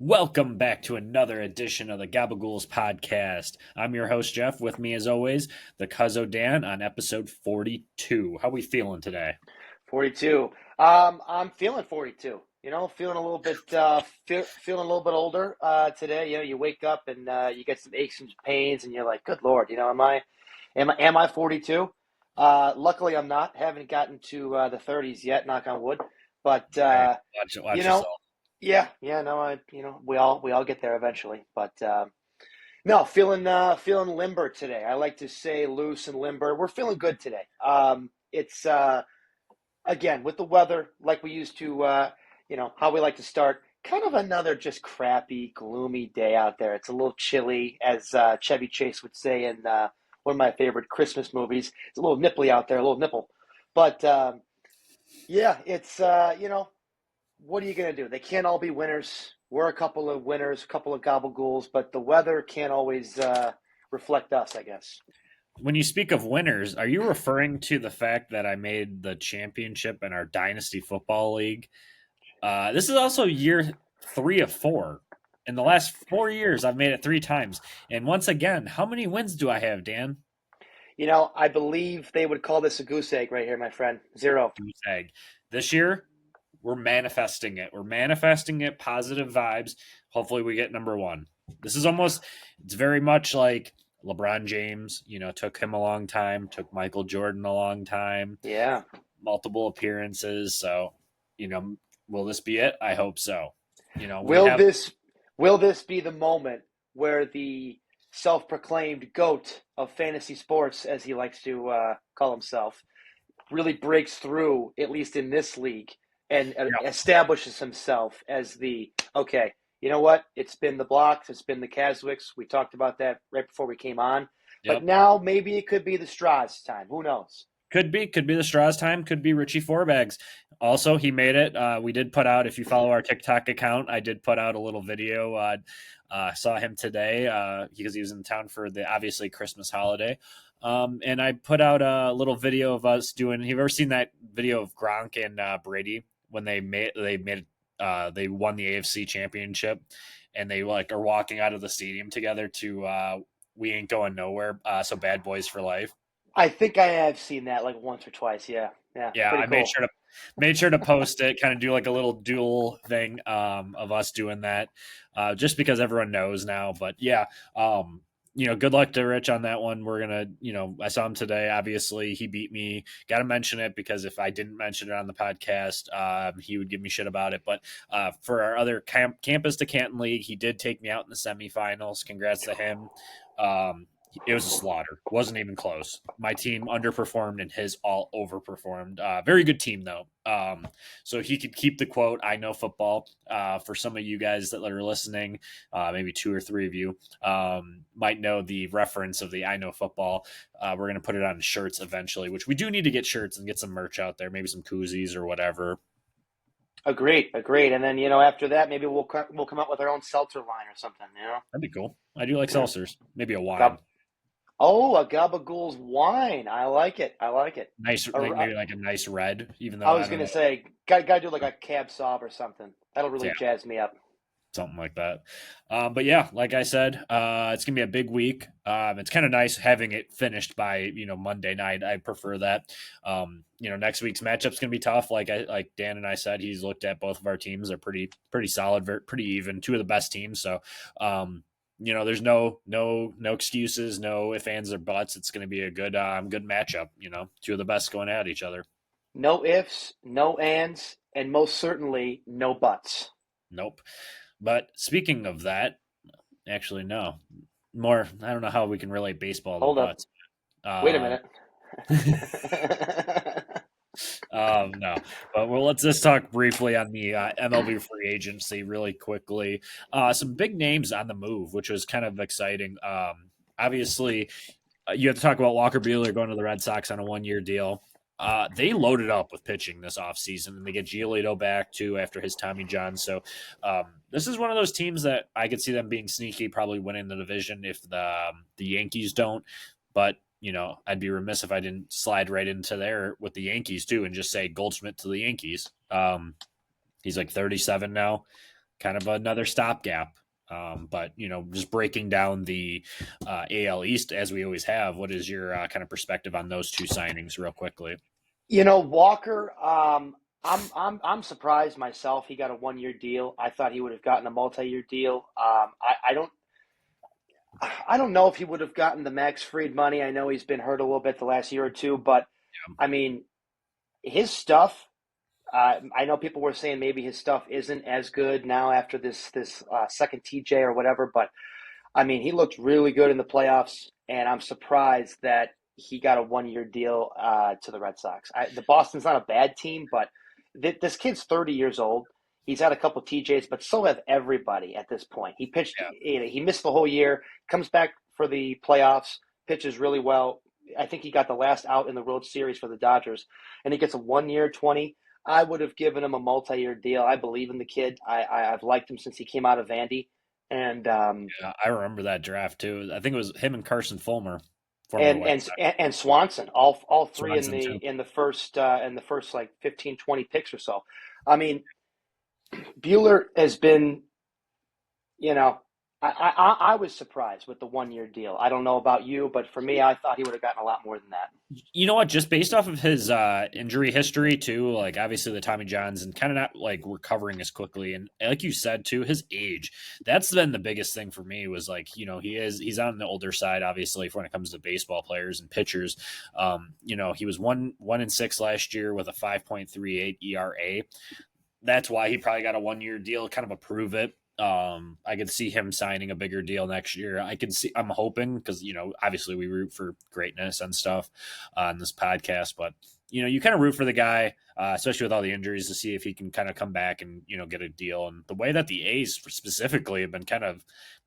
Welcome back to another edition of the Gabagools Podcast. I'm your host, Jeff. With me, as always, the Cuzzo Dan on episode 42. How we feeling today? 42. I'm feeling 42. Feeling a little bit feeling a little bit older today. You wake up and you get some aches and pains, and you're like, "Good Lord, am I 42?" Luckily, I'm not. Haven't gotten to the 30s yet. Knock on wood. But Hey, watch you know, yourself. yeah, no, we all get there eventually. But no, feeling limber today. I like to say loose and limber. We're feeling good today. It's again with the weather like we used to how we like to start kind of another just crappy gloomy day out there. It's a little chilly, as Chevy Chase would say in one of my favorite Christmas movies. It's a little nipply out there, a little nipple, but yeah, it's what are you going to do? They can't all be winners. We're a couple of winners, a couple of gobble but the weather can't always reflect us, I guess. When you speak of winners, are you referring to the fact that I made the championship in our Dynasty Football League? This is also year 3 of 4. In the last 4 years, I've made it 3 times. And once again, how many wins do I have, Dan? I believe they would call this a goose egg right here, my friend. Zero. Goose egg. This year, we're manifesting it. We're manifesting it, positive vibes. Hopefully, we get number one. It's very much like LeBron James, took him a long time, took Michael Jordan a long time, Yeah. multiple appearances. So, you know, will this be it? I hope so. We Will have, this will this be the moment where the self-proclaimed goat of fantasy sports, as he likes to call himself, really breaks through, at least in this league, and establishes himself as the okay? You know what? It's been the Blocks, it's been the Caswicks. We talked about that right before we came on, but yep. now maybe it could be the Straws time. Who knows? Could be the Straws time. Could be Richie Forbags. Also, he made it. We did put out. If you follow our TikTok account, I did put out a little video. Saw him today because he was in town for the obviously Christmas holiday. And I put out a little video of us doing. Have you ever seen that video of Gronk and Brady when they won the AFC Championship, and they like are walking out of the stadium together to "We Ain't Going Nowhere." So Bad Boys for Life. I think I have seen that like once or twice. Yeah, yeah, Yeah, pretty I made cool. sure to post it, kind of do like a little dual thing of us doing that, just because everyone knows now. But yeah, good luck to Rich on that one. We're gonna, I saw him today. Obviously, he beat me. Got to mention it because if I didn't mention it on the podcast, he would give me shit about it. But for our other campus to Canton League, he did take me out in the semifinals. Congrats to him. It was a slaughter. Wasn't even close. My team underperformed and his all overperformed. Very good team though. So he could keep the quote, "I know football." For some of you guys that are listening, maybe 2 or 3 of you might know the reference of the "I know football." We're gonna put it on shirts eventually, which we do need to get shirts and get some merch out there, maybe some koozies or whatever. Agreed, agreed. And then after that, maybe we'll come up with our own seltzer line or something. That'd be cool. I do like Yeah. seltzers. Maybe a wine. Gab- oh, a Gabagools wine. I like it. I like it. Nice, A like r- maybe like a nice red. Even I though I was don't gonna know. say, got to do like a cab sauv or something. That'll really Yeah, jazz me up. something like that. But yeah, like I said, it's gonna be a big week. It's kind of nice having it finished by Monday night. I prefer that. Next week's matchup's gonna be tough. Like Dan and I said, he's looked at both of our teams. They're pretty solid, pretty even. Two of the best teams. So there's no excuses, no ifs, ands, or buts. It's gonna be a good matchup. Two of the best going at each other. No ifs, no ands, and most certainly no buts. Nope. But speaking of that, actually, no. More, I don't know how we can relate baseball to Hold up. butts. Wait a Um, minute. no, but let's just talk briefly on the MLB free agency really quickly. Some big names on the move, which was kind of exciting. Obviously, you have to talk about Walker Buehler going to the Red Sox on a 1-year deal. They loaded up with pitching this offseason, and they get Giolito back too after his Tommy John. So this is one of those teams that I could see them being sneaky, probably winning the division if the Yankees don't. But I'd be remiss if I didn't slide right into there with the Yankees too and just say Goldschmidt to the Yankees. He's like 37 now. kind of another stopgap. But just breaking down the AL East as we always have, what is your kind of perspective on those two signings, real quickly? Walker. I'm surprised myself. He got a 1 year deal. I thought he would have gotten a multi-year deal. I don't know if he would have gotten the Max Fried money. I know he's been hurt a little bit the last year or two, but I mean, his stuff. I know people were saying maybe his stuff isn't as good now after this second TJ or whatever, but I mean, he looked really good in the playoffs, and I'm surprised that he got a 1 year deal to the Red Sox. The Boston's not a bad team, but this kid's 30 years old. He's had a couple TJs, but so have everybody at this point. He pitched, Yeah. he missed the whole year, comes back for the playoffs, pitches really well. I think he got the last out in the World Series for the Dodgers, and he gets a 1 year, 20. I would have given him a multi-year deal. I believe in the kid. I've liked him since he came out of Vandy. And Yeah, I remember that draft too. I think it was him and Carson Fulmer, former and White and Sox. and Swanson, all three in Swanson the too. in the first like 15, 20 picks or so. I mean, Bueller has been, you know, I was surprised with the 1 year deal. I don't know about you, but for me, I thought he would have gotten a lot more than that. You know what? Just based off of his injury history too, like obviously the Tommy Johns and kind of not like recovering as quickly, and like you said too, his age. That's been the biggest thing for me was like he's on the older side obviously when it comes to baseball players and pitchers. He was 1-6 last year with a 5.38 ERA. That's why he probably got a 1 year deal, kind of approve it. I could see him signing a bigger deal next year. I'm hoping because, obviously we root for greatness and stuff on this podcast, but, you kind of root for the guy, especially with all the injuries, to see if he can kind of come back and, get a deal. And the way that the A's specifically have been kind of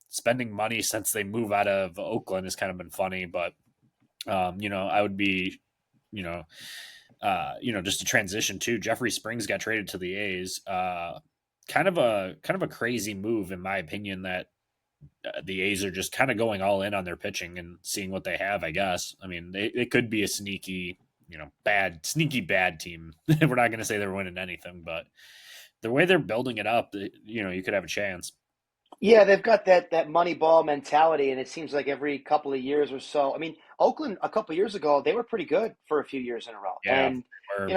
spending money since they move out of Oakland has kind of been funny, but, I would be, you know, just a transition too. Jeffrey Springs got traded to the A's. Kind of a crazy move, in my opinion. That the A's are just kind of going all in on their pitching and seeing what they have. I guess. I mean, it could be a sneaky, sneaky bad team. We're not going to say they're winning anything, but the way they're building it up, you could have a chance. Yeah, they've got that money ball mentality, and it seems like every couple of years or so. I mean, Oakland a couple of years ago, they were pretty good for a few years in a row, Yeah. and Or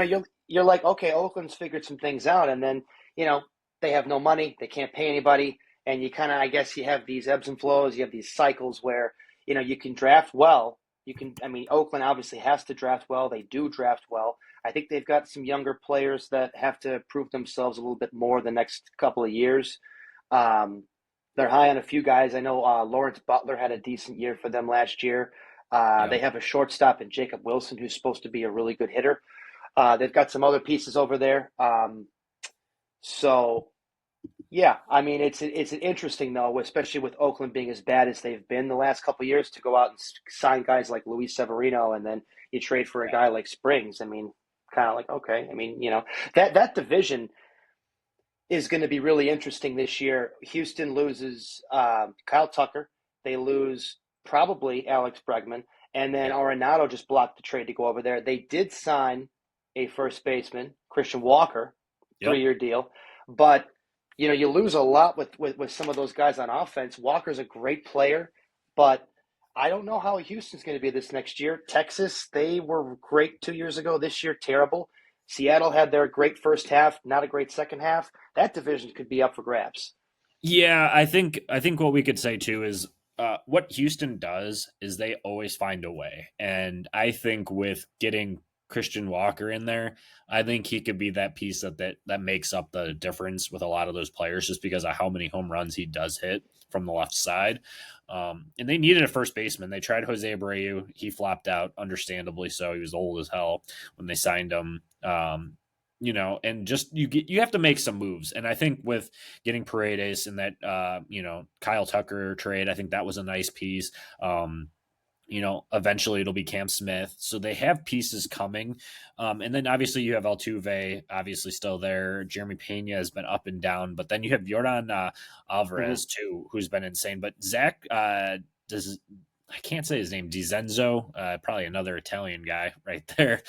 you're like, okay, Oakland's figured some things out, and then you know they have no money, they can't pay anybody, and you kind of, I guess, you have these ebbs and flows, you have these cycles where you can draft well. I mean, Oakland obviously has to draft well. They do draft well. I think they've got some younger players that have to prove themselves a little bit more the next couple of years. Um, they're high on a few guys. I know Lawrence Butler had a decent year for them last year. yeah, They have a shortstop in Jacob Wilson, who's supposed to be a really good hitter. They've got some other pieces over there. So yeah, I mean it's an interesting though, especially with Oakland being as bad as they've been the last couple of years, to go out and sign guys like Luis Severino, and then you trade for a guy like Springs. I mean, kind of like, okay. I mean, that division is going to be really interesting this year. Houston loses Kyle Tucker. They lose probably Alex Bregman. And then yeah, Arenado just blocked the trade to go over there. They did sign a first baseman, Christian Walker, yep. 3 year deal. But, you lose a lot with some of those guys on offense. Walker's a great player, but I don't know how Houston's going to be this next year. Texas, they were great 2 years ago. This year, terrible. Seattle had their great first half, not a great second half. That division could be up for grabs. Yeah, I think what we could say too is what Houston does is they always find a way, and I think with getting Christian Walker in there, I think he could be that piece that makes up the difference with a lot of those players, just because of how many home runs he does hit from the left side. And they needed a first baseman. They tried Jose Abreu. He flopped out, understandably so. He was old as hell when they signed him. And just you have to make some moves. And I think with getting Paredes and that Kyle Tucker trade, I think that was a nice piece. Eventually it'll be Cam Smith. So they have pieces coming. And then obviously you have Altuve, obviously still there. Jeremy Pena has been up and down, but then you have Jordan Mm-hmm. Alvarez too, who's been insane. But Zach does. I can't say his name. Dizenzo, probably another Italian guy right there.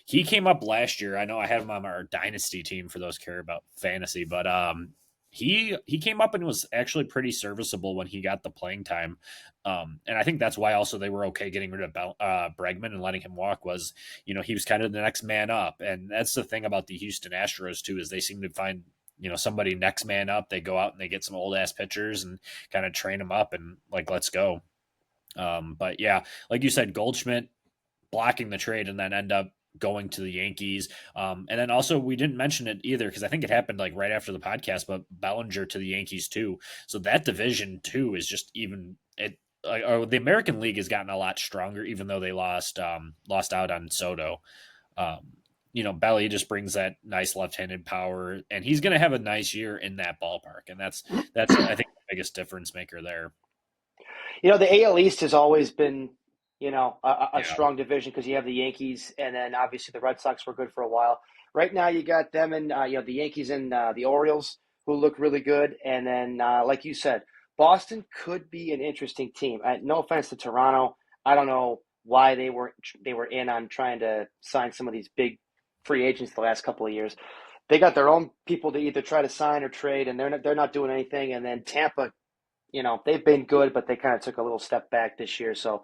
He came up last year. I know I had him on our dynasty team for those care about fantasy, but he came up and was actually pretty serviceable when he got the playing time. And I think that's why also they were okay getting rid of Bregman and letting him walk was, he was kind of the next man up. And that's the thing about the Houston Astros too, is they seem to find, somebody next man up. They go out and they get some old ass pitchers and kind of train them up and like, let's go. But yeah, like you said, Goldschmidt blocking the trade and then end up going to the Yankees. And then also we didn't mention it either because I think it happened like right after the podcast, but Bellinger to the Yankees too. So that division too is just even it. The American League has gotten a lot stronger, even though they lost out on Soto. Belly just brings that nice left-handed power, and he's going to have a nice year in that ballpark, and that's I think the biggest difference maker there. The AL East has always been, a Yeah. strong division because you have the Yankees, and then obviously the Red Sox were good for a while. Right now, you got them and the Yankees and the Orioles who look really good, and then like you said, Boston could be an interesting team. No offense to Toronto, I don't know why they were in on trying to sign some of these big free agents the last couple of years. They got their own people to either try to sign or trade, and they're not doing anything. And then Tampa, they've been good, but they kind of took a little step back this year. So,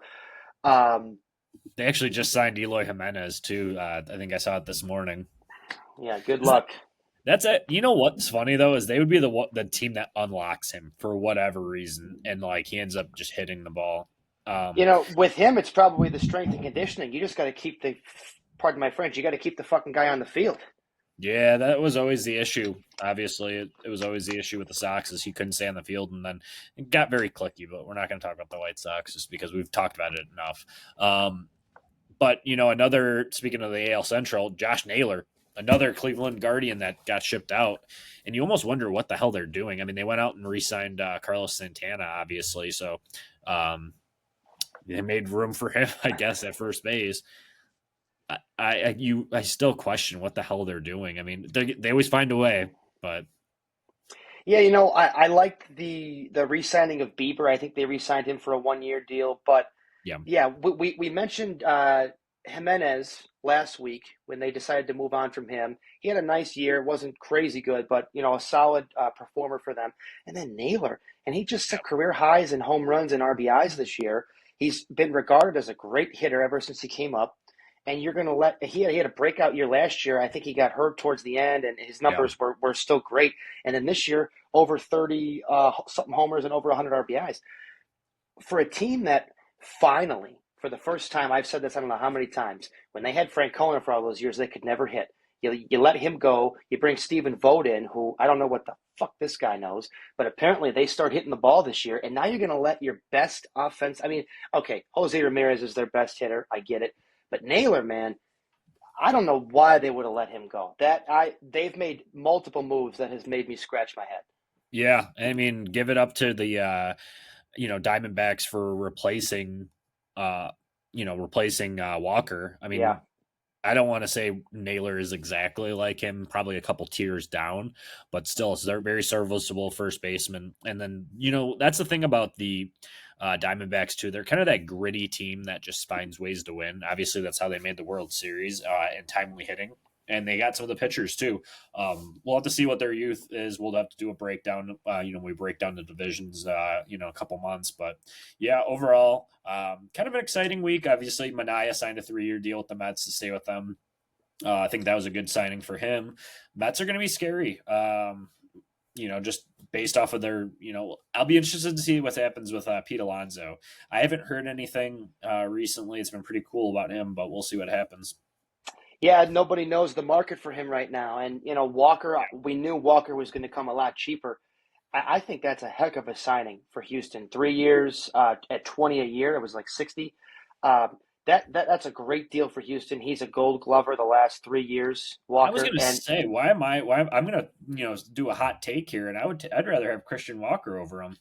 They actually just signed Eloy Jimenez too. I think I saw it this morning. Yeah, good luck. That's it. You know what's funny though is they would be the team that unlocks him for whatever reason, and like he ends up just hitting the ball. With him, it's probably the strength and conditioning. You just got to keep pardon my French, you got to keep the fucking guy on the field. Yeah, that was always the issue. Obviously, it was always the issue with the Sox is he couldn't stay on the field, and then it got very clicky. But we're not going to talk about the White Sox just because we've talked about it enough. But another speaking of the AL Central, Josh Naylor, another Cleveland Guardian that got shipped out, and you almost wonder what the hell they're doing. I mean, they went out and re-signed Carlos Santana, obviously, so they made room for him, I guess, at first base. I still question what the hell they're doing. I mean, they always find a way, but yeah, I liked the re-signing of Bieber. I think they re-signed him for a 1-year deal. But yeah, we mentioned Jimenez last week when they decided to move on from him. He had a nice year, wasn't crazy good, but a solid performer for them. And then Naylor, and he just set career highs in home runs and RBIs this year. He's been regarded as a great hitter ever since he came up. And you're going to he had a breakout year last year. I think he got hurt towards the end, and his numbers were still great. And then this year, over 30 something homers and over 100 RBIs. For a team that finally, for the first time, I've said this I don't know how many times, when they had Francona for all those years, they could never hit. You let him go. You bring Stephen Vogt in, who I don't know what the fuck this guy knows, but apparently they start hitting the ball this year. And now you're going to let your best offense. I mean, okay, Jose Ramirez is their best hitter. I get it. But Naylor, man, I don't know why they would have let him go. They've made multiple moves that has made me scratch my head. Yeah, I mean, give it up to the Diamondbacks for replacing Walker. I mean, yeah. I don't want to say Naylor is exactly like him, probably a couple tiers down, but still, it's a very serviceable first baseman. And then that's the thing about the Diamondbacks too. They're kind of that gritty team that just finds ways to win. Obviously, that's how they made the World Series in timely hitting, and they got some of the pitchers too. We'll have to see what their youth is. We'll have to do a breakdown. We break down the divisions. A couple months, but yeah, overall, kind of an exciting week. Obviously, Manaea signed a 3-year deal with the Mets to stay with them. I think that was a good signing for him. Mets are going to be scary. Just based off of their, I'll be interested to see what happens with Pete Alonso. I haven't heard anything recently. It's been pretty cool about him, but we'll see what happens. Yeah, nobody knows the market for him right now. And, Walker, we knew Walker was going to come a lot cheaper. I think that's a heck of a signing for Houston. 3 years at 20 a year. It was like 60. That's a great deal for Houston. He's a Gold Glover the last 3 years. Walker. I was going to say, I'm going to do a hot take here, and I'd rather have Christian Walker over him.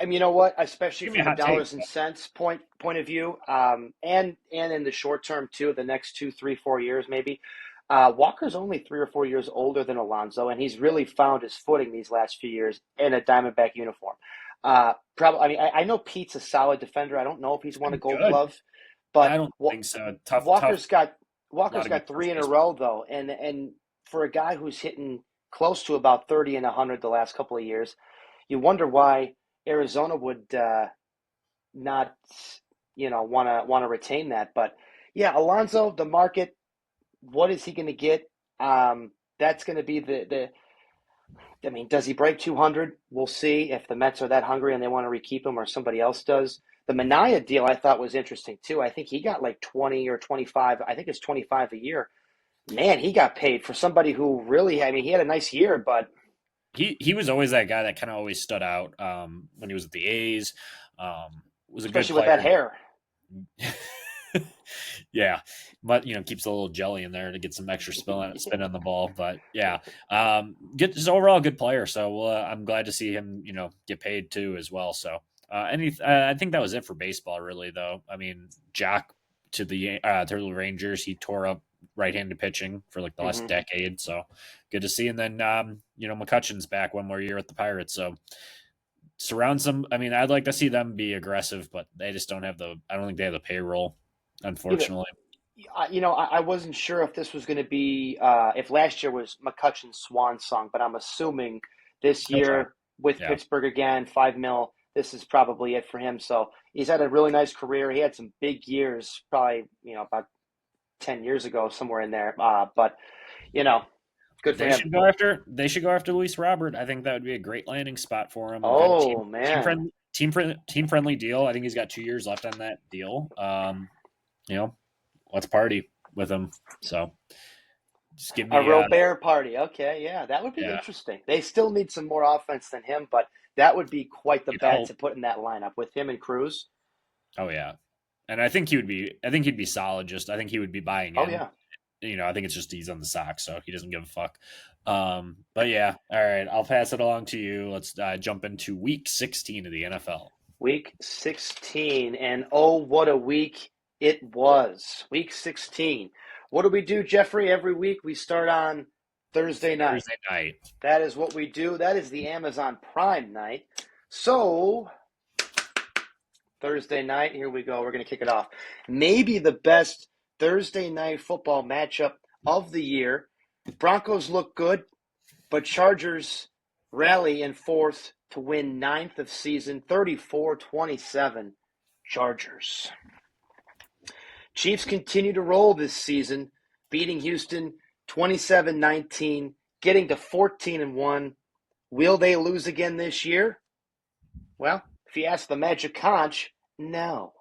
You know what? Especially from the dollars and cents point of view, and in the short term too, the next 2, 3, 4 years maybe. Walker's only 3 or 4 years older than Alonso, and he's really found his footing these last few years in a Diamondback uniform. Probably. I know Pete's a solid defender. I don't know if he's won a Gold Glove, but I don't think so. Walker's got 3 in a row though, and for a guy who's hitting close to about 30 and 100 the last couple of years. You wonder why Arizona would not, want to retain that. But yeah, Alonso, the market, what is he going to get? That's going to be the. I mean, does he break 200? We'll see if the Mets are that hungry and they want to rekeep him or somebody else does. The Mania deal I thought was interesting too. I think he got like 20 or 25. I think it's 25 a year. Man, he got paid for somebody who really, I mean, he had a nice year, but he was always that guy that kind of always stood out when he was at the A's. Was a good especially with player. that hair. Yeah, but keeps a little jelly in there to get some extra spin on the ball. But yeah, just overall good player. So I'm glad to see him get paid too as well. So I think that was it for baseball really though. I mean, Jack to the Rangers, he tore up right-handed pitching for like the last decade. So good to see. And then McCutcheon's back one more year with the Pirates. So surround some. I mean, I'd like to see them be aggressive, but they just don't have I don't think they have the payroll, unfortunately. I wasn't sure if this was going to be if last year was McCutcheon's swan song, but I'm assuming this year with Pittsburgh again, $5 million. This is probably it for him. So he's had a really nice career. He had some big years, probably about 10 years ago, somewhere in there. But good for him. They should go after Luis Robert. I think that would be a grete landing spot for him. Oh man, team friendly deal. I think he's got 2 years left on that deal. Let's party with him. So just give me a real bear party. Okay, yeah, that would be interesting. They still need some more offense than him, but that would be quite the bat to put in that lineup with him and Cruz. Oh yeah, and I think he would be. I think he'd be solid. I think he would be buying in. Oh yeah. I think it's just he's on the Sox, so he doesn't give a fuck. But yeah, all right, I'll pass it along to you. Let's jump into Week 16 of the NFL. Week 16, and oh, what a week it was. Week 16. What do we do, Jeffrey? Every week we start on Thursday night. That is what we do. That is the Amazon Prime night. So Thursday night, here we go. We're going to kick it off. Maybe the best Thursday night football matchup of the year. Broncos look good, but Chargers rally in fourth to win 9th of season, 34-27 Chargers. Chiefs continue to roll this season, beating Houston 27-19, getting to 14-1. Will they lose again this year? Well, if you ask the Magic Conch, no.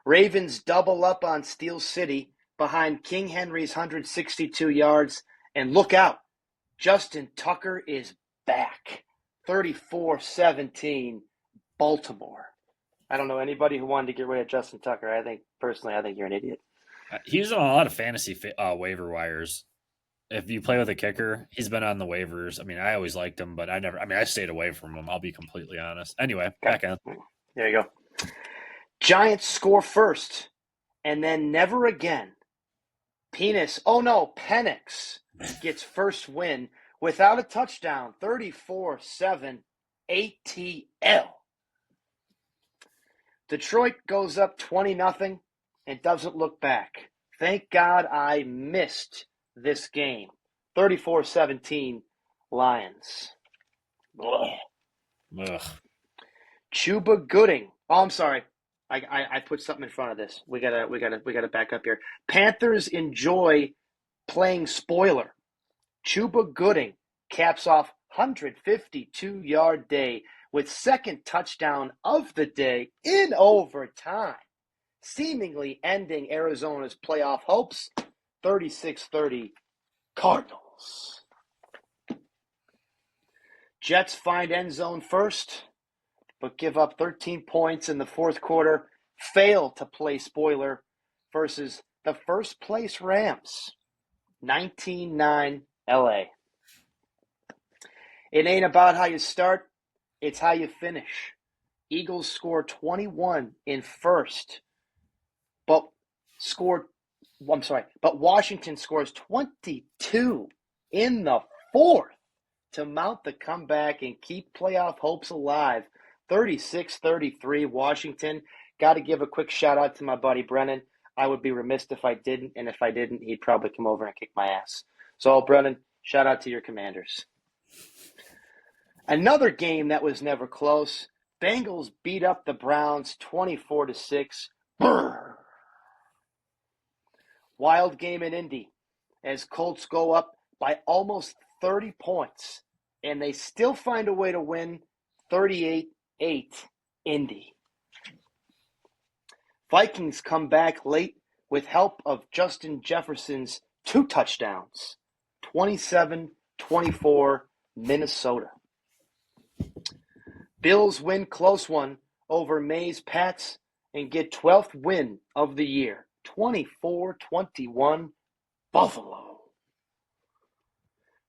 Ravens double up on Steel City behind King Henry's 162 yards. And look out, Justin Tucker is back. 34-17, Baltimore. I don't know anybody who wanted to get rid of Justin Tucker. I think you're an idiot. He's on a lot of fantasy waiver wires. If you play with a kicker, he's been on the waivers. I mean, I always liked him, but I stayed away from him. I'll be completely honest. Anyway, back on. There you go. Giants score first, and then never again. Penix gets first win without a touchdown, 34-7 ATL. Detroit goes up 20-0 and doesn't look back. Thank God I missed this game. 34-17 Lions. Ugh. Cuba Gooding. Oh, I'm sorry. I put something in front of this. We gotta back up here. Panthers enjoy playing spoiler. Cuba Gooding caps off 152-yard day with second touchdown of the day in overtime, seemingly ending Arizona's playoff hopes. 36-30 Cardinals. Jets find end zone first, but give up 13 points in the fourth quarter, fail to play spoiler versus the first place Rams, 19-9 LA. It ain't about how you start, it's how you finish. Eagles score 21 in first, but Washington scores 22 in the fourth to mount the comeback and keep playoff hopes alive. 36-33 Washington. Got to give a quick shout out to my buddy Brennan. I would be remiss if I didn't, and if I didn't, he'd probably come over and kick my ass. So, Brennan, shout out to your Commanders. Another game that was never close. Bengals beat up the Browns 24-6. Brr. Wild game in Indy as Colts go up by almost 30 points, and they still find a way to win 38-8 Indy. Vikings come back late with help of Justin Jefferson's 2 touchdowns, 27-24 Minnesota. Bills win close one over May's Pats and get 12th win of the year, 24-21 Buffalo.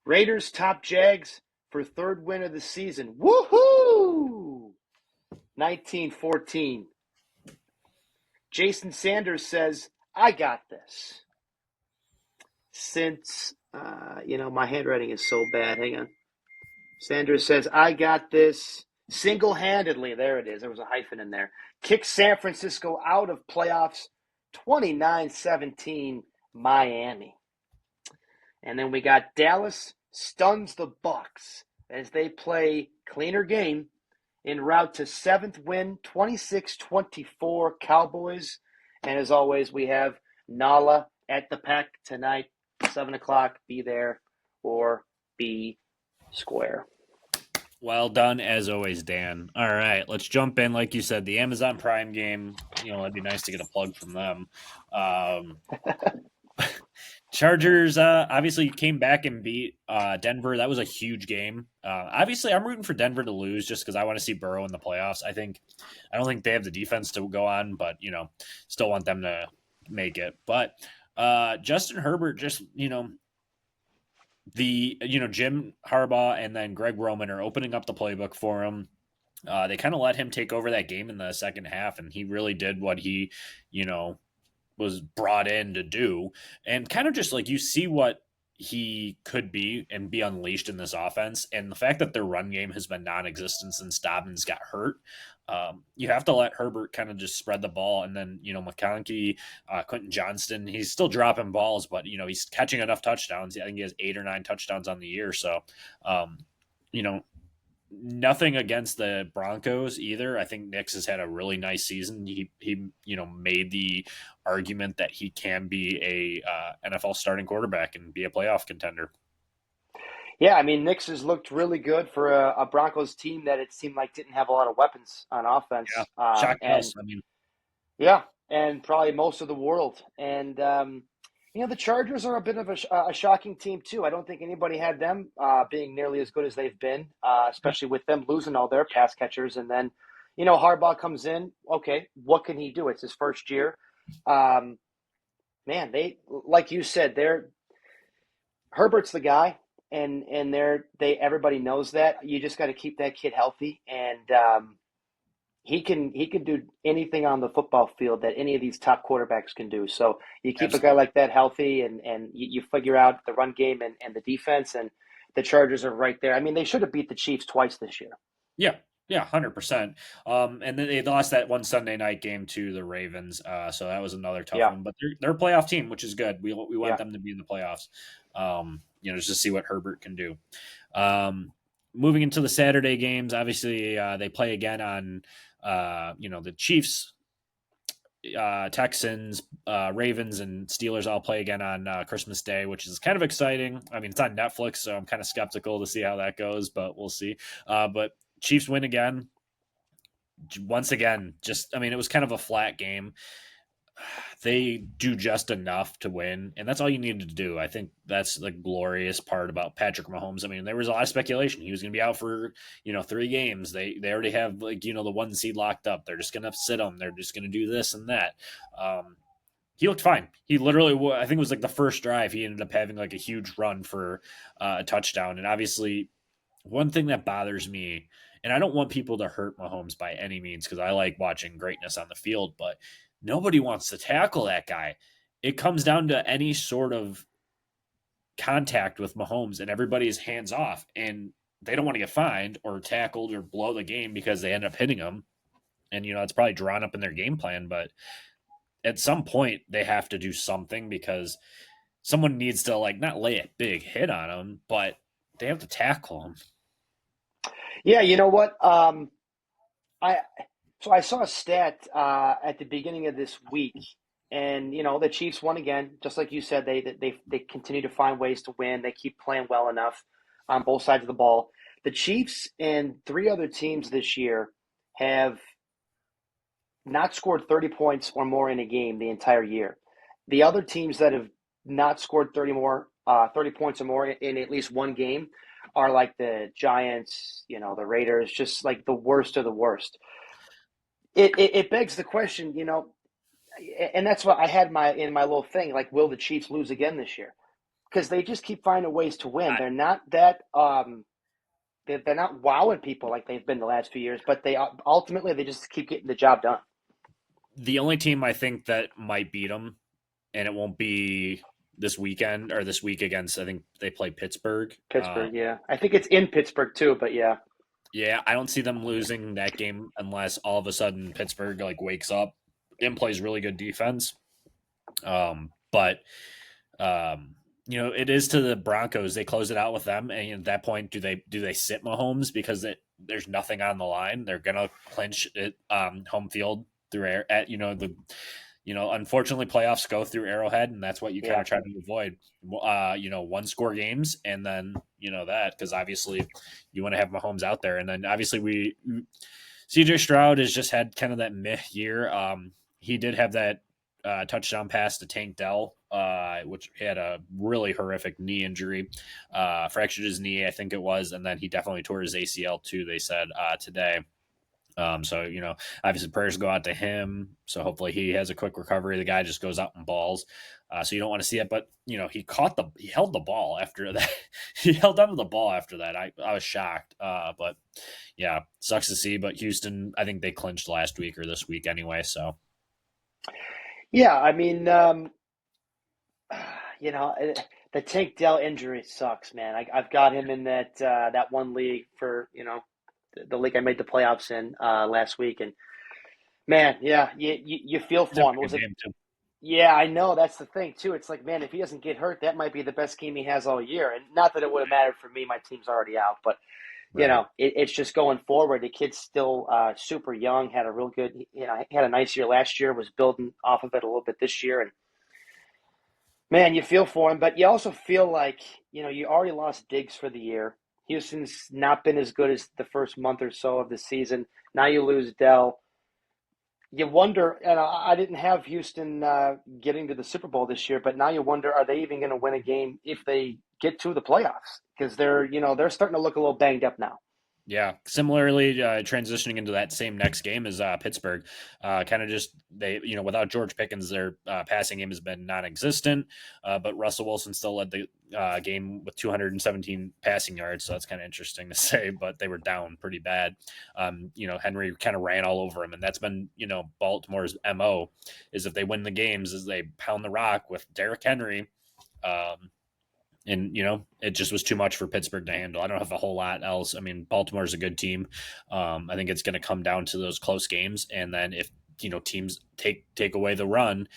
Raiders top Jags for 3rd win of the season. Woohoo! 19-14. Jason Sanders says, I got this. Since, my handwriting is so bad. Hang on. Sanders says, I got this single-handedly. There it is. There was a hyphen in there. Kicks San Francisco out of playoffs 29-17 Miami. And then we got Dallas stuns the Bucs as they play cleaner game en route to 7th win, 26-24 Cowboys. And as always, we have Nala at the Pack tonight, 7 o'clock. Be there or be square. Well done, as always, Dan. All right, let's jump in. Like you said, the Amazon Prime game, it'd be nice to get a plug from them. Chargers obviously came back and beat Denver. That was a huge game. Obviously, I'm rooting for Denver to lose just because I want to see Burrow in the playoffs. I don't think they have the defense to go on, but still want them to make it. But Justin Herbert just Jim Harbaugh and then Greg Roman are opening up the playbook for him. They kind of let him take over that game in the second half, and he really did what he was brought in to do, and kind of just like you see what he could be and be unleashed in this offense. And the fact that their run game has been non-existent since Dobbins got hurt, you have to let Herbert kind of just spread the ball. And then, McConkey, Quentin Johnston, he's still dropping balls, but, he's catching enough touchdowns. I think he has 8 or 9 touchdowns on the year. So, nothing against the Broncos either. I think Nix has had a really nice season. He made the argument that he can be a NFL starting quarterback and be a playoff contender. Yeah, I mean, Nix has looked really good for a Broncos team that it seemed like didn't have a lot of weapons on offense. Yeah, shocked us. Yeah, and probably most of the world. And the Chargers are a bit of a shocking team, too. I don't think anybody had them being nearly as good as they've been, especially with them losing all their pass catchers. And then, Harbaugh comes in. Okay, what can he do? It's his first year. They, like you said, Herbert's the guy, and everybody knows that. You just got to keep that kid healthy, and he can do anything on the football field that any of these top quarterbacks can do. So you keep Absolutely. A guy like that healthy, and you figure out the run game and the defense, and the Chargers are right there. I mean, they should have beat the Chiefs twice this year. Yeah, 100%. And then they lost that one Sunday night game to the Ravens, so that was another tough one. But they're a playoff team, which is good. We want them to be in the playoffs, just to see what Herbert can do. Moving into the Saturday games, obviously they play again on the Chiefs, Texans, Ravens, and Steelers all play again on Christmas Day, which is kind of exciting. I mean, it's on Netflix, so I'm kind of skeptical to see how that goes, but we'll see. But Chiefs win again. Once again, it was kind of a flat game. They do just enough to win, and that's all you needed to do. I think that's the glorious part about Patrick Mahomes. I mean, there was a lot of speculation he was going to be out for 3 games. They already have the 1 seed locked up. They're just going to sit him. They're just going to do this and that. He looked fine. He literally, I think it was the first drive, he ended up having a huge run for a touchdown. And obviously, one thing that bothers me, and I don't want people to hurt Mahomes by any means because I like watching greatness on the field, but nobody wants to tackle that guy. It comes down to any sort of contact with Mahomes, and everybody is hands off, and they don't want to get fined or tackled or blow the game because they end up hitting him. And, it's probably drawn up in their game plan, but at some point they have to do something because someone needs to like not lay a big hit on him, but they have to tackle him. Yeah, you know what? I so I saw a stat at the beginning of this week, and the Chiefs won again, just like you said. They continue to find ways to win. They keep playing well enough on both sides of the ball. The Chiefs and three other teams this year have not scored 30 points or more in a game the entire year. The other teams that have not scored 30 points or more in at least one game are like the Giants, the Raiders, just like the worst of the worst. It begs the question, and that's what I had in my little thing, like, will the Chiefs lose again this year? Because they just keep finding ways to win. I, They're not that they're not wowing people like they've been the last few years, but they ultimately they just keep getting the job done. the only team I think that might beat them, and it won't be this weekend or this week against, I think they play Pittsburgh. Pittsburgh, yeah, I think it's in Pittsburgh too, but yeah. Yeah, I don't see them losing that game unless all of a sudden Pittsburgh like wakes up and plays really good defense. But it is to the Broncos. They close it out with them, and at that point, do they sit Mahomes because there's nothing on the line? They're gonna clinch it home field through air at unfortunately playoffs go through Arrowhead, and that's what you kind Yeah. of try to avoid. One score games, and then that because obviously you want to have Mahomes out there, and then obviously CJ Stroud has just had kind of that meh year. He did have that touchdown pass to Tank Dell, which had a really horrific knee injury, fractured his knee, I think it was, and then he definitely tore his ACL too. They said today. So obviously prayers go out to him. So hopefully he has a quick recovery. The guy just goes out and balls. So you don't want to see it, but he held the ball after that. He held onto the ball after that. I was shocked. But yeah, sucks to see. But Houston, I think they clinched last week or this week anyway. So Yeah, I mean, you know, the Tank Dell injury sucks, man. I've got him in that one league for the league I made the playoffs in last week, and man, yeah, you feel it's a for him. It good was a game too. Yeah, I know that's the thing too. It's like, man, if he doesn't get hurt, that might be the best game he has all year. And not that it would have mattered for me; my team's already out. But Right. it's just going forward. The kid's still super young. Had a real good, he had a nice year last year. Was building off of it a little bit this year, and man, you feel for him, but you also feel like, you already lost Diggs for the year. Houston's not been as good as the first month or so of the season. Now you lose Dell. You wonder, and I didn't have Houston getting to the Super Bowl this year, but now you wonder, are they even going to win a game if they get to the playoffs? Because they're starting to look a little banged up now. Yeah, similarly, transitioning into that same next game is Pittsburgh. Kind of just without George Pickens, their passing game has been non-existent. But Russell Wilson still led the game with 217 passing yards, so that's kind of interesting to say. But they were down pretty bad. Henry kind of ran all over him, and that's been Baltimore's MO is if they win the games, is they pound the rock with Derrick Henry. And it just was too much for Pittsburgh to handle. I don't have a whole lot else. I mean, Baltimore's a good team. I think it's going to come down to those close games, and then if teams take away the run,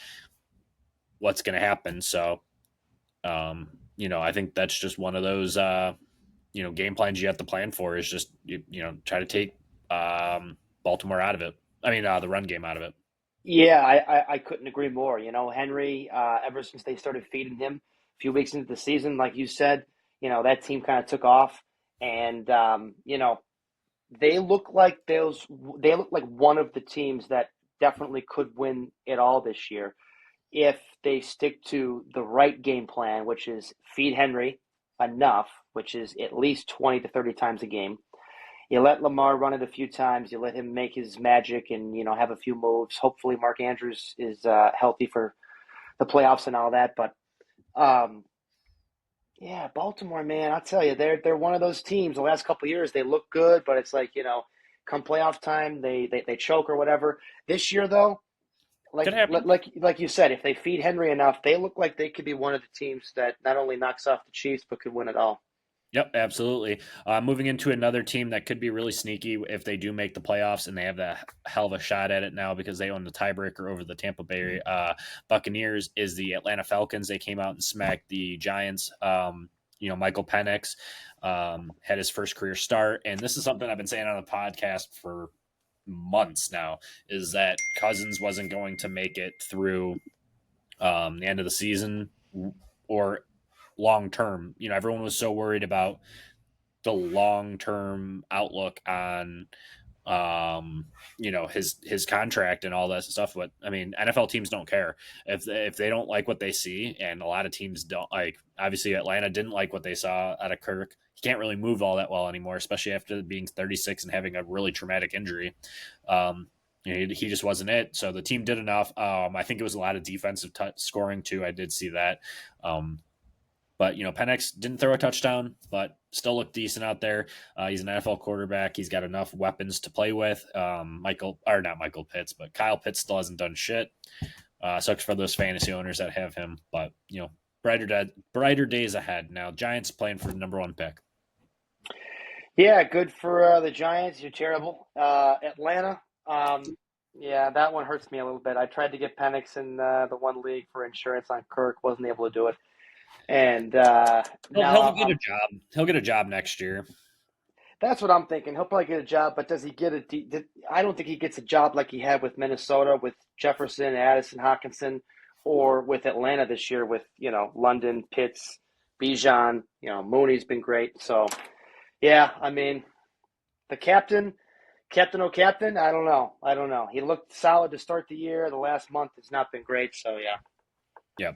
what's going to happen? So, I think that's just one of those game plans you have to plan for is just try to take Baltimore out of it. I mean, the run game out of it. Yeah, I couldn't agree more. Henry, ever since they started feeding him a few weeks into the season, like you said, that team kind of took off, and they look like one of the teams that definitely could win it all this year if they stick to the right game plan, which is feed Henry enough, which is at least 20 to 30 times a game. You let Lamar run it a few times. You let him make his magic and have a few moves. Hopefully, Mark Andrews is healthy for the playoffs and all that. But yeah, Baltimore, man, I'll tell you, they're one of those teams. The last couple of years, they look good, but it's like come playoff time, they choke or whatever. This year, though, Could happen. like you said, if they feed Henry enough, they look like they could be one of the teams that not only knocks off the Chiefs but could win it all. Yep, absolutely. Moving into another team that could be really sneaky if they do make the playoffs, and they have the hell of a shot at it now because they own the tiebreaker over the Tampa Bay Buccaneers, is the Atlanta Falcons. They came out and smacked the Giants. Michael Penix had his first career start, and this is something I've been saying on the podcast for months now, is that Cousins wasn't going to make it through the end of the season or long term. Everyone was so worried about the long term outlook on his contract and all that stuff. But I mean, NFL teams don't care if they don't like what they see, and a lot of teams don't like. Obviously, Atlanta didn't like what they saw out of Kirk. He can't really move all that well anymore, especially after being 36 and having a really traumatic injury. He just wasn't it. So the team did enough. I think it was a lot of defensive scoring too. I did see that. But Penix didn't throw a touchdown, but still looked decent out there. He's an NFL quarterback. He's got enough weapons to play with. Not Michael Pitts, but Kyle Pitts still hasn't done shit. Sucks for those fantasy owners that have him. But brighter days ahead. Now Giants playing for the number 1 pick. Yeah, good for the Giants. You're terrible. Atlanta. Yeah, that one hurts me a little bit. I tried to get Penix in the one league for insurance on Kirk. Wasn't able to do it. And he'll get a job. He'll get a job next year. That's what I'm thinking. He'll probably get a job, but does he get I don't think he gets a job like he had with Minnesota, with Jefferson, Addison, Hawkinson, or with Atlanta this year with London, Pitts, Bijan. Mooney's been great. So yeah, I mean, the captain. I don't know. He looked solid to start the year. The last month has not been great. So yeah. Yeah.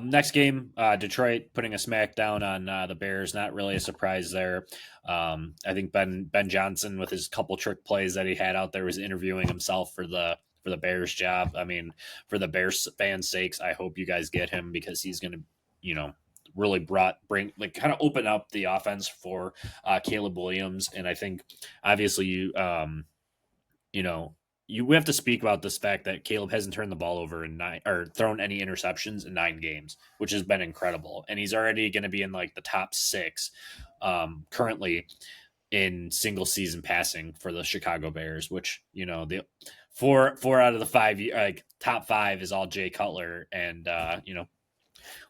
Next game, Detroit putting a smack down on the Bears. Not really a surprise there. I think Ben Johnson, with his couple trick plays that he had out there, was interviewing himself for the Bears job. I mean, for the Bears fans' sakes, I hope you guys get him because he's going to, really kind of open up the offense for Caleb Williams. And I think obviously we have to speak about this fact that Caleb hasn't turned the ball over in 9 or thrown any interceptions in 9 games, which has been incredible. And he's already going to be in like the top 6 currently in single season passing for the Chicago Bears, which, the four out of the 5, top 5 is all Jay Cutler. And,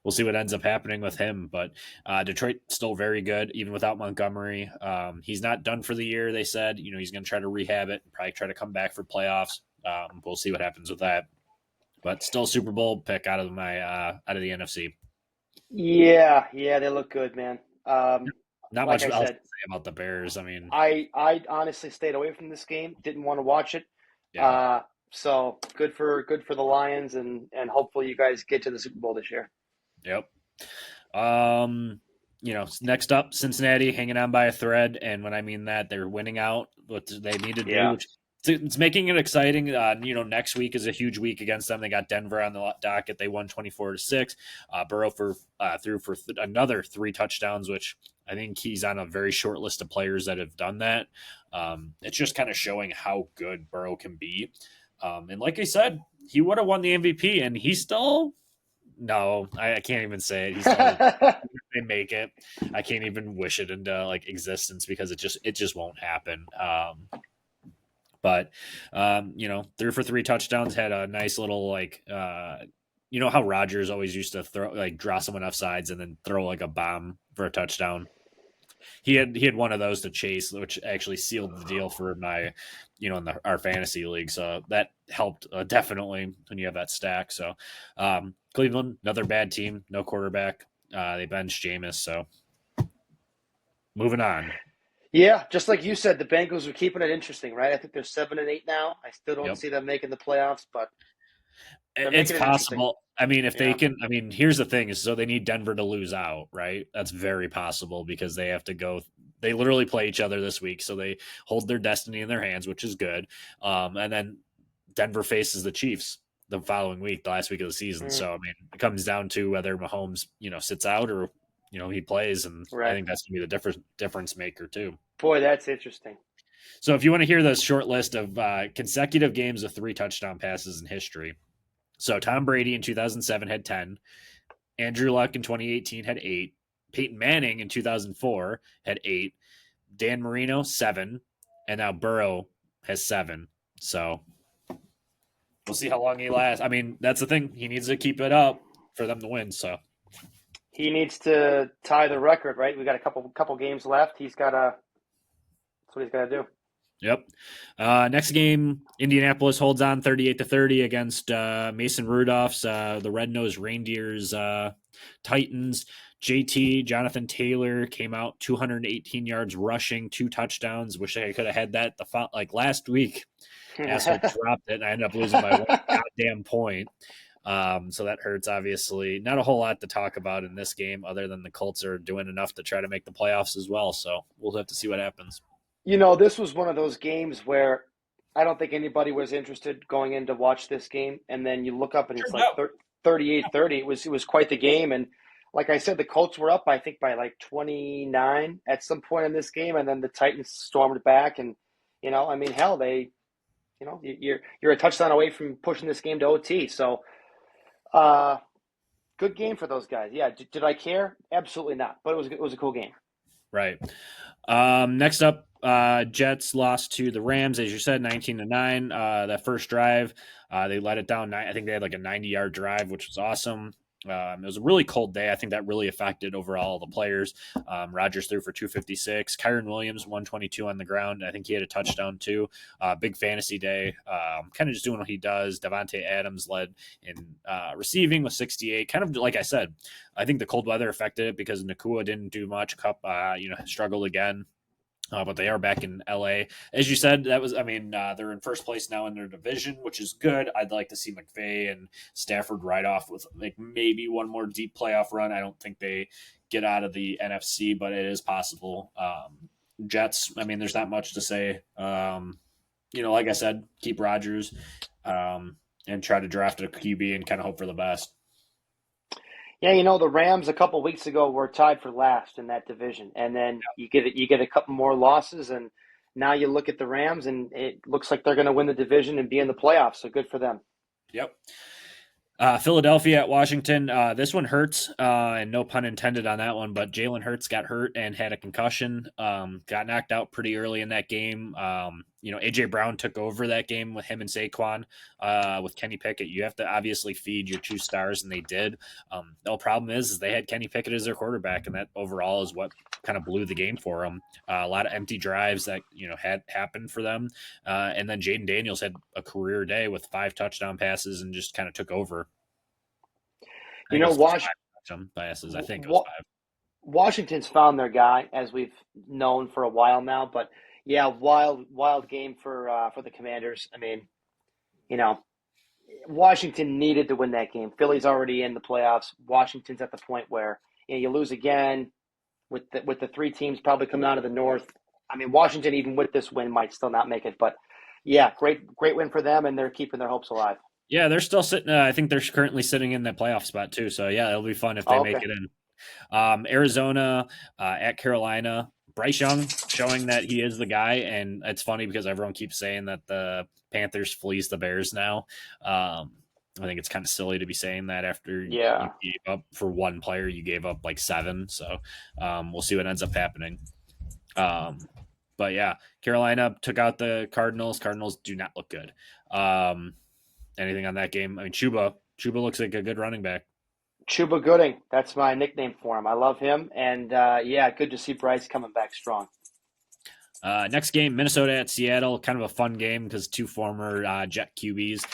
we'll see what ends up happening with him. But Detroit still very good, even without Montgomery. He's not done for the year, they said. He's going to try to rehab it and probably try to come back for playoffs. We'll see what happens with that. But still Super Bowl pick out of the NFC. Yeah, they look good, man. Not much else to say about the Bears. I mean, I honestly stayed away from this game. Didn't want to watch it. Yeah. So good for the Lions, and hopefully you guys get to the Super Bowl this year. Yep. Next up, Cincinnati hanging on by a thread, and when I mean that, they're winning out what they need to do. Which, it's making it exciting. Next week is a huge week against them. They got Denver on the docket. They won 24-6. Burrow threw for another 3 touchdowns, which I think he's on a very short list of players that have done that. It's just kind of showing how good Burrow can be. And like I said, he would have won the MVP, and he's still. No, I can't even say it. He's they make it. I can't even wish it into existence because it just won't happen. But 3 for 3 touchdowns, had a nice little how Rodgers always used to throw draw someone off sides and then throw a bomb for a touchdown. He had one of those to chase, which actually sealed the deal for my, in our fantasy league. So that helped definitely when you have that stack. So Cleveland, another bad team, no quarterback. They benched Jameis. So moving on. Yeah, just like you said, the Bengals are keeping it interesting, right? I think they're 7-8 now. I still don't see them making the playoffs, but it's possible. I mean, if they can, here's the thing is, so they need Denver to lose out, right? That's very possible because they have to go, they literally play each other this week. So they hold their destiny in their hands, which is good. And then Denver faces the Chiefs the following week, the last week of the season. So, it comes down to whether Mahomes, sits out or, he plays. And I think that's going to be the difference maker too. Boy, that's interesting. So if you want to hear the short list of consecutive games of 3 touchdown passes in history. So Tom Brady in 2007 had 10. Andrew Luck in 2018 had 8. Peyton Manning in 2004 had 8, Dan Marino 7, and now Burrow has 7. So we'll see how long he lasts. I mean, that's the thing. He needs to keep it up for them to win. So He needs to tie the record, right? We got a couple games left. That's what he's got to do. yep. Next game, Indianapolis holds on 38-30 against Mason Rudolph's the Red-Nosed Reindeers Titans. JT Jonathan Taylor came out 218 yards rushing, 2 touchdowns. Wish I could have had that like last week. Asshole dropped it, and I ended up losing by 1 goddamn point. So that hurts, obviously. Not a whole lot to talk about in this game other than the Colts are doing enough to try to make the playoffs as well. So we'll have to see what happens. This was one of those games where I don't think anybody was interested going in to watch this game. And then you look up and it's like 38-30. It was quite the game. And like I said, the Colts were up, I think, by like 29 at some point in this game. And then the Titans stormed back. And, hell, you're a touchdown away from pushing this game to OT. So, good game for those guys. Yeah. Did I care? Absolutely not. But it was a cool game. Right. Next up, Jets lost to the Rams, as you said, 19-9. That first drive, they let it down. I think they had like a 90-yard drive, which was awesome. It was a really cold day. I think that really affected overall the players. Rodgers threw for 256. Kyron Williams, 122 on the ground. I think he had a touchdown too. Big fantasy day. Kind of just doing what he does. Davante Adams led in receiving with 68. Kind of like I said, I think the cold weather affected it because Nakua didn't do much. Kupp, struggled again. But they are back in LA. As you said, they're in first place now in their division, which is good. I'd like to see McVay and Stafford ride off with like maybe one more deep playoff run. I don't think they get out of the NFC, but it is possible. Jets, there's not much to say. Like I said, keep Rodgers and try to draft a QB and kind of hope for the best. Yeah, the Rams a couple weeks ago were tied for last in that division, and then you get a couple more losses, and now you look at the Rams, and it looks like they're going to win the division and be in the playoffs. So good for them. Yep. Philadelphia at Washington. This one hurts, and no pun intended on that one, but Jalen Hurts got hurt and had a concussion. Got knocked out pretty early in that game. A.J. Brown took over that game with him and Saquon, with Kenny Pickett. You have to obviously feed your 2 stars, and they did. The problem is they had Kenny Pickett as their quarterback, and that overall is what kind of blew the game for them. A lot of empty drives that had happened for them, and then Jaden Daniels had a career day with 5 touchdown passes and just kind of took over. Washington passes. I think it was 5. Washington's found their guy, as we've known for a while now. But yeah, wild game for the Commanders. Washington needed to win that game. Philly's already in the playoffs. Washington's at the point where you lose again with the 3 teams probably coming out of the North. Washington, even with this win, might still not make it. But yeah, great win for them, and they're keeping their hopes alive. Yeah, they're still sitting. I think they're currently sitting in the playoff spot too. So yeah, it'll be fun if they make it in. Arizona at Carolina. Bryce Young showing that he is the guy, and it's funny because everyone keeps saying that the Panthers fleece the Bears now. I think it's kind of silly to be saying that after you gave up for one player, you gave up like 7. So we'll see what ends up happening. But yeah, Carolina took out the Cardinals. Cardinals do not look good. Anything on that game? Chuba looks like a good running back. Chuba Gooding, that's my nickname for him. I love him, and good to see Bryce coming back strong. Next game, Minnesota at Seattle. Kind of a fun game because 2 former Jet QBs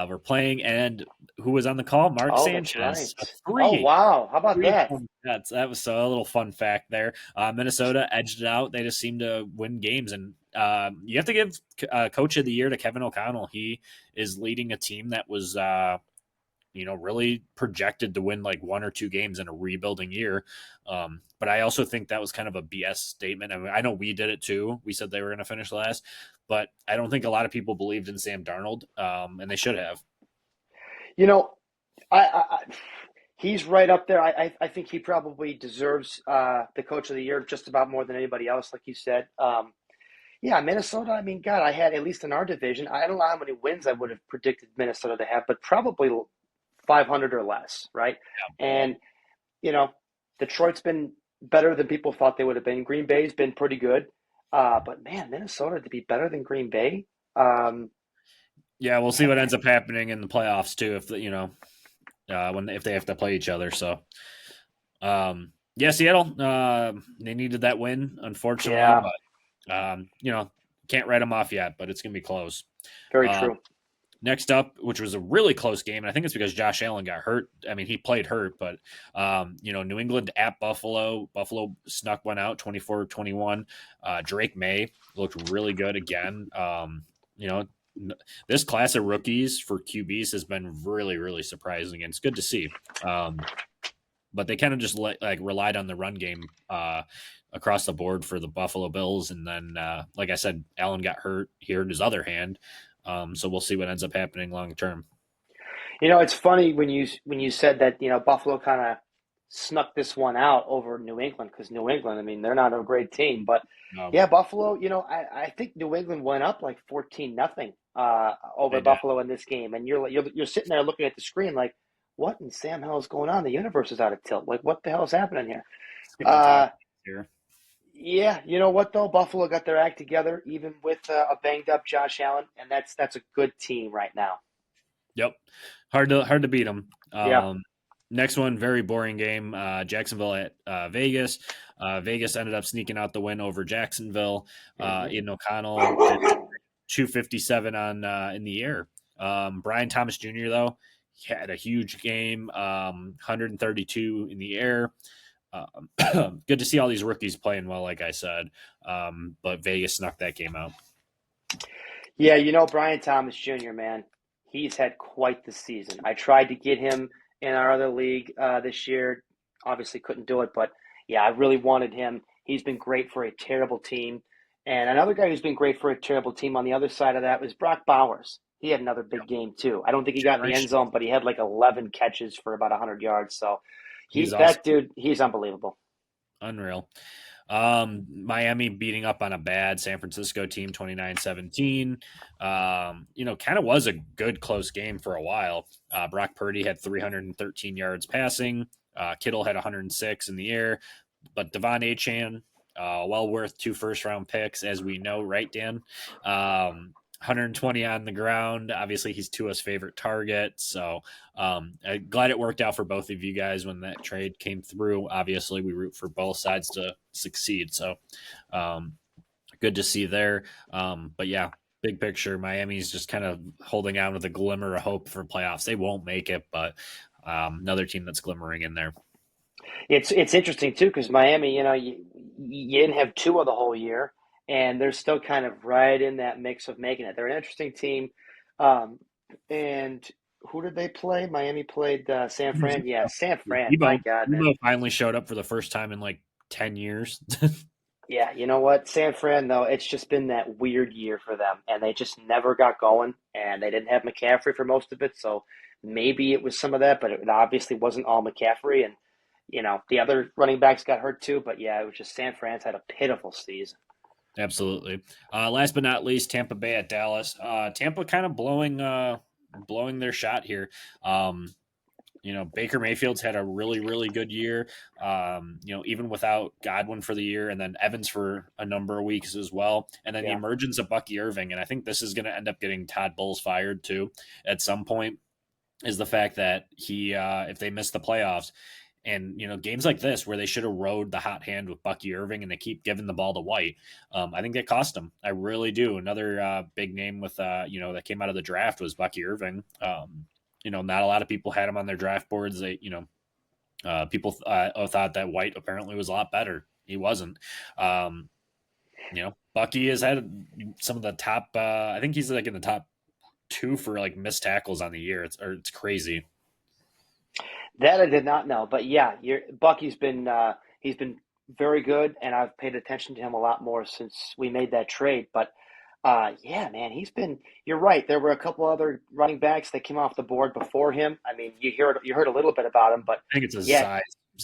were playing, and who was on the call? Mark Sanchez. Right. Oh wow! How about that? That was a little fun fact there. Minnesota edged it out. They just seem to win games, and you have to give Coach of the Year to Kevin O'Connell. He is leading a team that was really projected to win like 1 or 2 games in a rebuilding year. But I also think that was kind of a BS statement. I know we did it too. We said they were going to finish last, but I don't think a lot of people believed in Sam Darnold, and they should have. He's right up there. I think he probably deserves the Coach of the Year just about more than anybody else, like you said. Minnesota, God, I had, at least in our division, I don't know how many wins I would have predicted Minnesota to have, but probably 500 or less, right? Yeah. And, Detroit's been better than people thought they would have been. Green Bay's been pretty good. But man, Minnesota to be better than Green Bay. Yeah, we'll see what ends up happening in the playoffs too. If if they have to play each other. So, yeah, Seattle. They needed that win, unfortunately, Yeah, but can't write them off yet. But it's gonna be close. very Um, true. Next up, which was a really close game, and I think it's because Josh Allen got hurt. I mean, he played hurt, but New England at Buffalo. Buffalo snuck one out, 24-21. Drake May looked really good again. This class of rookies for QBs has been really, really surprising, and it's good to see. But they kind of just relied on the run game across the board for the Buffalo Bills, and then, like I said, Allen got hurt. He hurt his other hand, so we'll see what ends up happening long term. It's funny when you said that Buffalo kind of snuck this one out over New England because New England, I mean, they're not a great team, but yeah, Buffalo. I think New England went up like 14-0 over Buffalo in this game, and you're sitting there looking at the screen like, what in Sam hell is going on? The universe is out of tilt. Like, what the hell is happening here? Here. Yeah, you know what though? Buffalo got their act together, even with a banged up Josh Allen, and that's a good team right now. Yep, hard to beat them. Yeah. Next one, very boring game. Jacksonville at Vegas. Vegas ended up sneaking out the win over Jacksonville. Aiden O'Connell did 257 on in the air. Brian Thomas Jr. though, he had a huge game, 132 in the air. Good to see all these rookies playing well, like I said. But Vegas snuck that game out. Yeah, Brian Thomas Jr., man, he's had quite the season. I tried to get him in our other league this year. Obviously couldn't do it, but yeah, I really wanted him. He's been great for a terrible team. And another guy who's been great for a terrible team on the other side of that was Brock Bowers. He had another big game too. I don't think he got in the end zone, but he had like 11 catches for about 100 yards. So he's awesome. That dude, he's unbelievable. Unreal. Miami beating up on a bad San Francisco team 29-17. Kind of was a good close game for a while. Brock Purdy had 313 yards passing. Kittle had 106 in the air. But Devon Achane, well worth 2 first-round picks, as we know, right, Dan? 120 on the ground. Obviously, he's Tua's favorite target. So I'm glad it worked out for both of you guys when that trade came through. Obviously, we root for both sides to succeed. So good to see there. But yeah, big picture, Miami's just kind of holding on with a glimmer of hope for playoffs. They won't make it, but another team that's glimmering in there. It's interesting, too, because Miami, you didn't have Tua the whole year. And they're still kind of right in that mix of making it. They're an interesting team. And who did they play? Miami played San Fran. Yeah, San Fran. My God, man. Debo finally showed up for the first time in like 10 years. Yeah, you know what? San Fran, though, it's just been that weird year for them. And they just never got going. And they didn't have McCaffrey for most of it. So maybe it was some of that, but it obviously wasn't all McCaffrey. And, the other running backs got hurt too. But yeah, it was just San Fran's had a pitiful season. Absolutely. Last but not least, Tampa Bay at Dallas. Tampa kind of blowing their shot here. Baker Mayfield's had a really, really good year. Even without Godwin for the year, and then Evans for a number of weeks as well. And then the emergence of Bucky Irving, and I think this is going to end up getting Todd Bowles fired too at some point. Is the fact that he, if they miss the playoffs. And, games like this where they should have rode the hot hand with Bucky Irving and they keep giving the ball to White, I think that cost them. I really do. Another big name with, that came out of the draft was Bucky Irving. Not a lot of people had him on their draft boards. They, people thought that White apparently was a lot better. He wasn't. Bucky has had some of the top, I think he's like in the top 2 for like missed tackles on the year. It's crazy. That I did not know, but yeah, Bucky's been he's been very good, and I've paid attention to him a lot more since we made that trade. But yeah, man, he's been. You're right. There were a couple other running backs that came off the board before him. I mean, you heard a little bit about him, but I think it's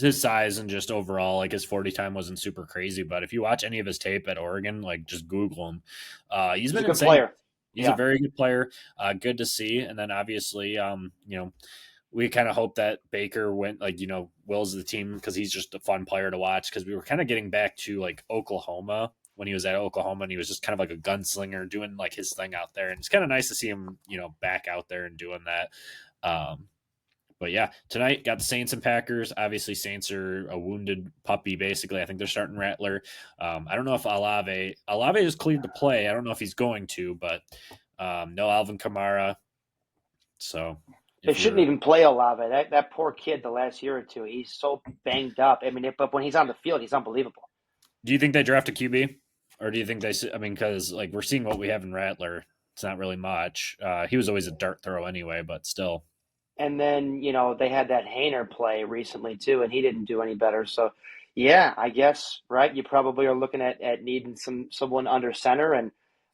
his size, and just overall, like his 40 time wasn't super crazy. But if you watch any of his tape at Oregon, like just Google him. He's been a good insane. player. He's a very good player. Good to see, and then obviously, we kind of hope that Baker went wills the team because he's just a fun player to watch. Because we were kind of getting back to like Oklahoma when he was at Oklahoma, and he was just kind of like a gunslinger doing like his thing out there, and it's kind of nice to see him back out there and doing that. But yeah, tonight got the Saints and Packers. Obviously, Saints are a wounded puppy. Basically, I think they're starting Rattler. I don't know if Alave is cleared to play. I don't know if he's going to, but no Alvin Kamara. So They shouldn't even play Olave. That poor kid the last year or two, he's so banged up. I mean, but when he's on the field, he's unbelievable. Do you think they draft a QB, or do you think they? I mean, because like we're seeing what we have in Rattler, it's not really much. He was always a dart throw anyway, but still. And then, they had that Hainer play recently too, and he didn't do any better. So, yeah, I guess, right, you probably are looking at needing someone under center. And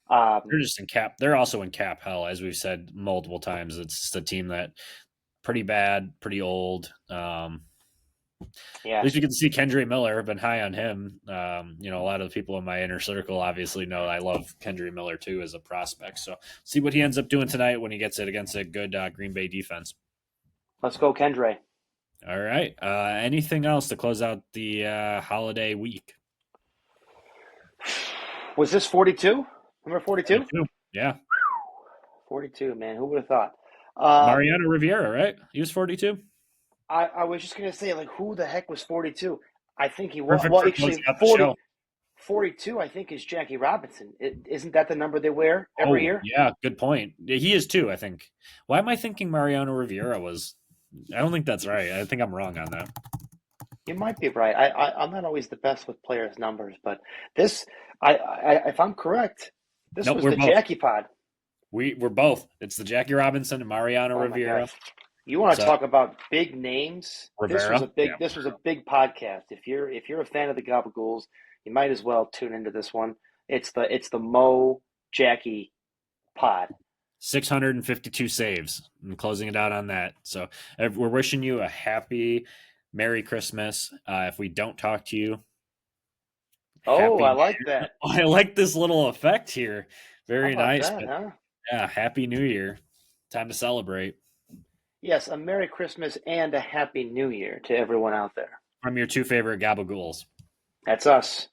They're just in cap. They're also in cap hell, as we've said multiple times. It's just a team that pretty bad, pretty old. yeah, At least we get to see Kendry Miller. I've been high on him. A lot of the people in my inner circle obviously know I love Kendry Miller too as a prospect. So see what he ends up doing tonight when he gets it against a good Green Bay defense. let's go, Kendra. All right. Anything else to close out the holiday week? Was this 42? Number 42? Yeah. 42, man. Who would have thought? Mariano Rivera, right? He was 42. I was just going to say, like, who the heck was 42? I think he was. Perfect Well, for actually, closing out the show. 42, I think, is Jackie Robinson. Isn't that the number they wear every year? Yeah, good point. He is too, I think. Why am I thinking Mariano Rivera was? I don't think that's right. I think I'm wrong on that. You might be right. I'm not always the best with players' numbers, but this, if I'm correct, this was the both. Jackie pod. We're both. It's the Jackie Robinson and Mariano Rivera. You want to talk about big names? Rivera? This was a big podcast. If you're a fan of the Gabagools, you might as well tune into this one. It's the Mo Jackie pod. 652 saves. I'm closing it out on that. So we're wishing you a happy Merry Christmas. If we don't talk to you, I like that. I like this little effect here. Very nice. That, huh? Yeah, Happy New Year. Time to celebrate. Yes, a Merry Christmas and a Happy New Year to everyone out there. From your two favorite Gabagools. That's us.